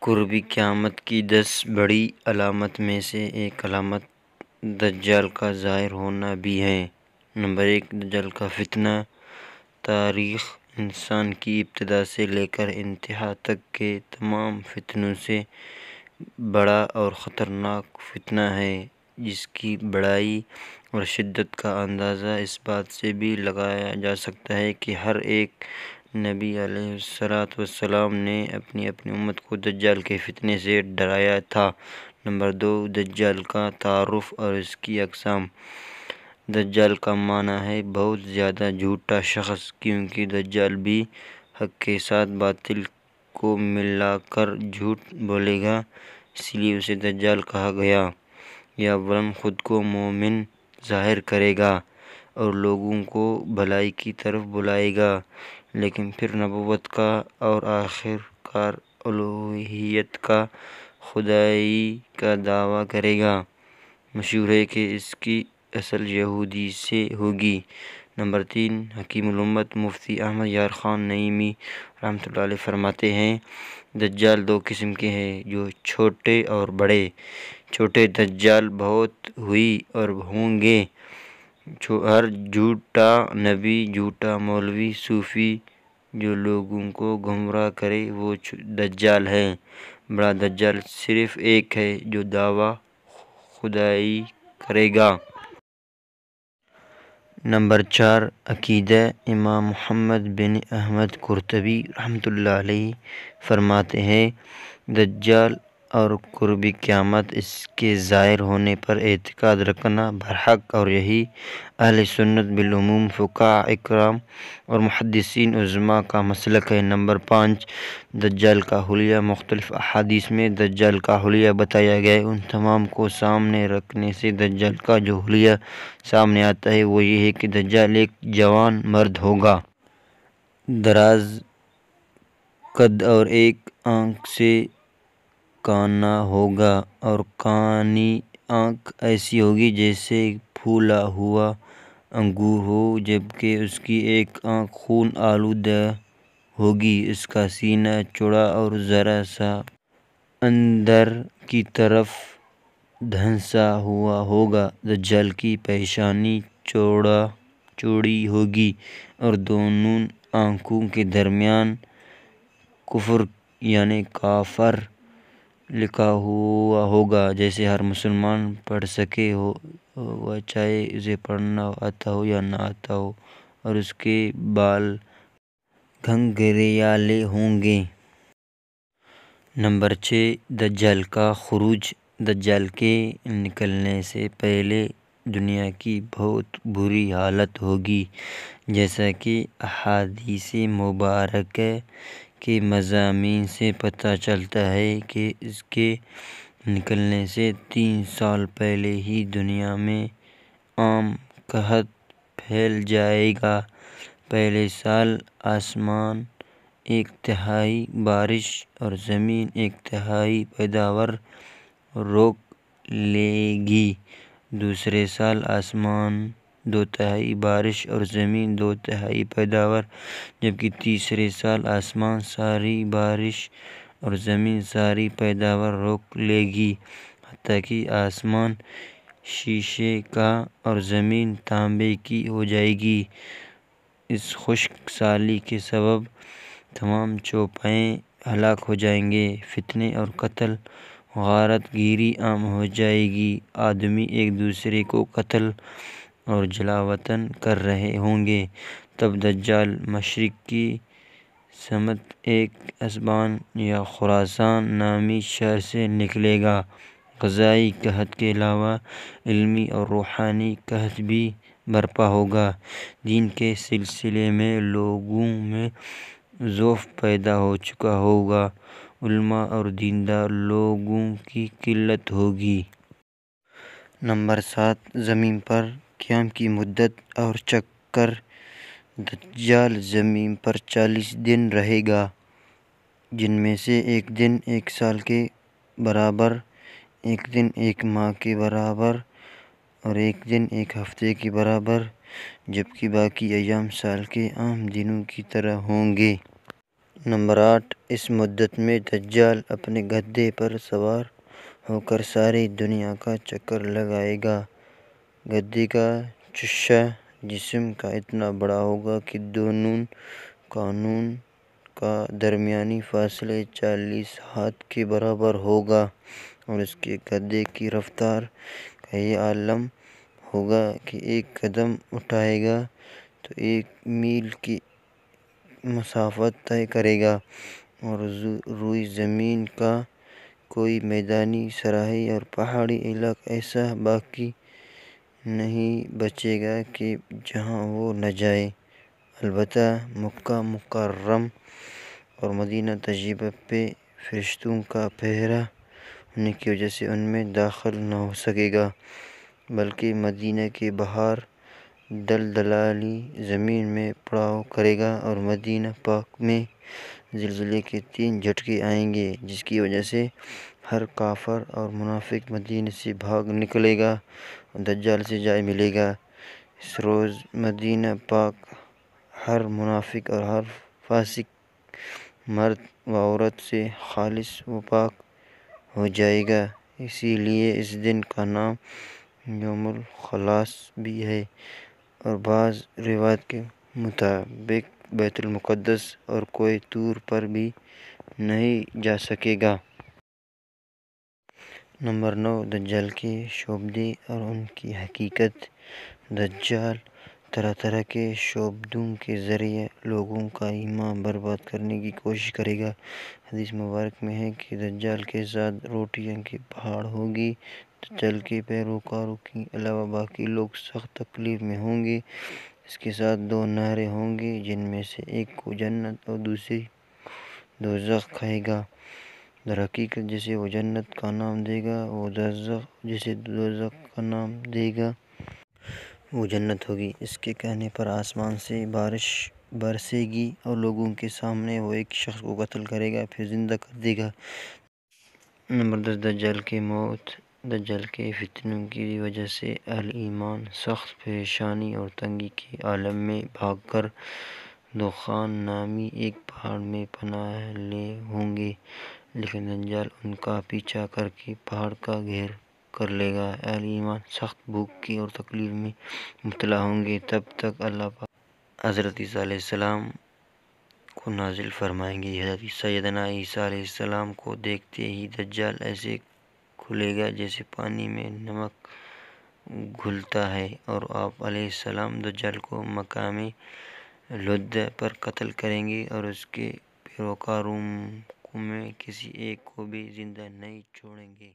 قرب قیامت کی 10 بڑی علامت میں سے ایک علامت دجال کا ظاہر ہونا بھی ہے۔ نمبر 1، دجال کا فتنہ۔ تاریخ انسان کی ابتدا سے لے کر انتہا تک کے تمام فتنوں سے بڑا اور خطرناک فتنہ ہے، جس کی بڑائی اور شدت کا اندازہ اس بات سے بھی لگایا جا سکتا ہے کہ ہر ایک نبی علیہ السلام نے اپنی امت کو دجال کے فتنے سے ڈرایا تھا۔ نمبر 2، دجال کا تعارف اور اس کی اقسام۔ دجال کا معنی ہے بہت زیادہ جھوٹا شخص، کیونکہ دجال بھی حق کے ساتھ باطل کو ملا کر جھوٹ بولے گا، اس لیے اسے دجال کہا گیا۔ یہ اولاً خود کو مومن ظاہر کرے گا اور لوگوں کو بھلائی کی طرف بلائے گا، لیکن پھر نبوت کا اور آخر کار الوہیت کا، خدائی کا دعویٰ کرے گا۔ مشہور ہے کہ اس کی اصل یہودی سے ہوگی۔ نمبر 3، حکیم الامت مفتی احمد یار خان نعیمی رحمۃ اللہ علیہ فرماتے ہیں، دجال 2 قسم کے ہیں، جو چھوٹے اور بڑے۔ چھوٹے دجال بہت ہوئی اور ہوں گے۔ ہر جھوٹا نبی، جھوٹا مولوی، صوفی جو لوگوں کو گمراہ کرے وہ دجال ہے۔ بڑا دجال صرف ایک ہے جو دعویٰ خدائی کرے گا۔ نمبر 4، عقیدہ۔ امام محمد بن احمد قرطبی رحمۃ اللہ علیہ فرماتے ہیں، دجال اور قرب قیامت، اس کے ظاہر ہونے پر اعتقاد رکھنا برحق، اور یہی اہل سنت بالعموم فقہاء اکرام اور محدثین عظماء کا مسلک ہے۔ نمبر 5، دجال کا حلیہ۔ مختلف احادیث میں دجال کا حلیہ بتایا گیا ہے۔ ان تمام کو سامنے رکھنے سے دجال کا جو حلیہ سامنے آتا ہے وہ یہ ہے کہ دجال ایک جوان مرد ہوگا، دراز قد اور ایک آنکھ سے کانا ہوگا، اور کانی آنکھ ایسی ہوگی جیسے پھولا ہوا انگور ہو، جبکہ اس کی ایک آنکھ خون آلودہ ہوگی۔ اس کا سینہ چوڑا اور ذرا سا اندر کی طرف دھنسا ہوا ہوگا۔ دجال کی پیشانی چوڑی ہوگی اور دونوں آنکھوں کے درمیان کفر یعنی کافر لکھا ہوا ہوگا، جسے ہر مسلمان پڑھ سکے ہوگا، چاہے اسے پڑھنا آتا ہو یا نہ آتا ہو، اور اس کے بال گھنگریالے ہوں گے۔ نمبر 6، دجال کا خروج۔ دجال کے نکلنے سے پہلے دنیا کی بہت بری حالت ہوگی، جیسا کہ احادیث مبارکہ کے مضامین سے پتہ چلتا ہے کہ اس کے نکلنے سے 3 سال پہلے ہی دنیا میں عام قحط پھیل جائے گا۔ پہلے سال آسمان 1/3 بارش اور زمین 1/3 پیداوار روک لے گی۔ دوسرے سال آسمان 2/3 بارش اور زمین 2/3 پیداوار، جبکہ تیسرے سال آسمان ساری بارش اور زمین ساری پیداوار روک لے گی، حتیٰ کہ آسمان شیشے کا اور زمین تانبے کی ہو جائے گی۔ اس خشک سالی کے سبب تمام چوپائے ہلاک ہو جائیں گے، فتنے اور قتل و غارت گیری عام ہو جائے گی، آدمی ایک دوسرے کو قتل اور جلا وطن کر رہے ہوں گے۔ تب دجال مشرق کی سمت ایک اسبان یا خراسان نامی شہر سے نکلے گا۔ غذائی قحط کے علاوہ علمی اور روحانی قحط بھی برپا ہوگا۔ دین کے سلسلے میں لوگوں میں ضعف پیدا ہو چکا ہوگا، علماء اور دیندار لوگوں کی قلت ہوگی۔ نمبر 7، زمین پر قیام کی مدت اور چکر۔ دجال زمین پر 40 دن رہے گا، جن میں سے ایک دن 1 سال کے برابر، ایک دن 1 ماہ کے برابر اور ایک دن 1 ہفتے کے برابر، جبکہ باقی ایام سال کے عام دنوں کی طرح ہوں گے۔ نمبر 8، اس مدت میں دجال اپنے گدھے پر سوار ہو کر ساری دنیا کا چکر لگائے گا۔ گدھے کا چشا جسم کا اتنا بڑا ہوگا کہ دونوں کانوں کا درمیانی فاصلہ 40 ہاتھ کے برابر ہوگا، اور اس کے گدھے کی رفتار کا یہ عالم ہوگا کہ ایک قدم اٹھائے گا تو 1 میل کی مسافت طے کرے گا، اور روئے زمین کا کوئی میدانی، صحرائی اور پہاڑی علاقہ ایسا باقی نہیں بچے گا کہ جہاں وہ نہ جائے۔ البتہ مکہ مکرمہ اور مدینہ طیبہ پہ فرشتوں کا پہرا ہونے کی وجہ سے ان میں داخل نہ ہو سکے گا، بلکہ مدینہ کے باہر دلدلائی زمین میں پڑاؤ کرے گا، اور مدینہ پاک میں زلزلے کے 3 جھٹکے آئیں گے، جس کی وجہ سے ہر کافر اور منافق مدینہ سے بھاگ نکلے گا اور دجال سے جا ملے گا۔ اس روز مدینہ پاک ہر منافق اور ہر فاسق مرد و عورت سے خالص و پاک ہو جائے گا۔ اسی لیے اس دن کا نام یوم الخلاص بھی ہے، اور بعض روایات کے مطابق بیت المقدس اور کوہ طور پر بھی نہیں جا سکے گا۔ نمبر 9، دجال کے شعبدے اور ان کی حقیقت۔ دجال طرح طرح کے شعبدوں کے ذریعے لوگوں کا ایمان برباد کرنے کی کوشش کرے گا۔ حدیث مبارکہ میں ہے کہ دجال کے ساتھ روٹیوں کی پہاڑ ہوگی۔ دجال کے پیروکاروں کے علاوہ باقی لوگ سخت تکلیف میں ہوں گے۔ اس کے ساتھ 2 نہریں ہوں گی، جن میں سے ایک کو جنت اور دوسری کو دوزخ کہے گا۔ در حقیقت جسے وہ جنت کا نام دے گا، وہ جسے دوزخ کا نام دے گا، وہ جنت ہوگی۔ اس کے کہنے پر آسمان سے بارش برسے گی، اور لوگوں کے سامنے وہ ایک شخص کو قتل کرے گا، پھر زندہ کر دے گا۔ نمبر 10، دجال کی موت۔ دجال کے فتنوں کی وجہ سے اہل ایمان سخت پریشانی اور تنگی کے عالم میں بھاگ کر دخان نامی ایک پہاڑ میں پناہ لیے ہوں گے، لیکن دجال ان کا پیچھا کر کے پہاڑ کا گھیر کر لے گا۔ اہل ایمان سخت بھوک کی اور تکلیف میں مبتلا ہوں گے، تب تک اللہ پاک حضرت عیسیٰ علیہ السلام کو نازل فرمائیں گے۔ حضرت سیدنا عیسیٰ علیہ السلام کو دیکھتے ہی دجال ایسے کھلے گا جیسے پانی میں نمک گھلتا ہے، اور آپ علیہ السلام دجال کو مقام لد پر قتل کریں گے، اور اس کے پیروکاروں میں کسی ایک کو بھی زندہ نہیں چھوڑیں گے۔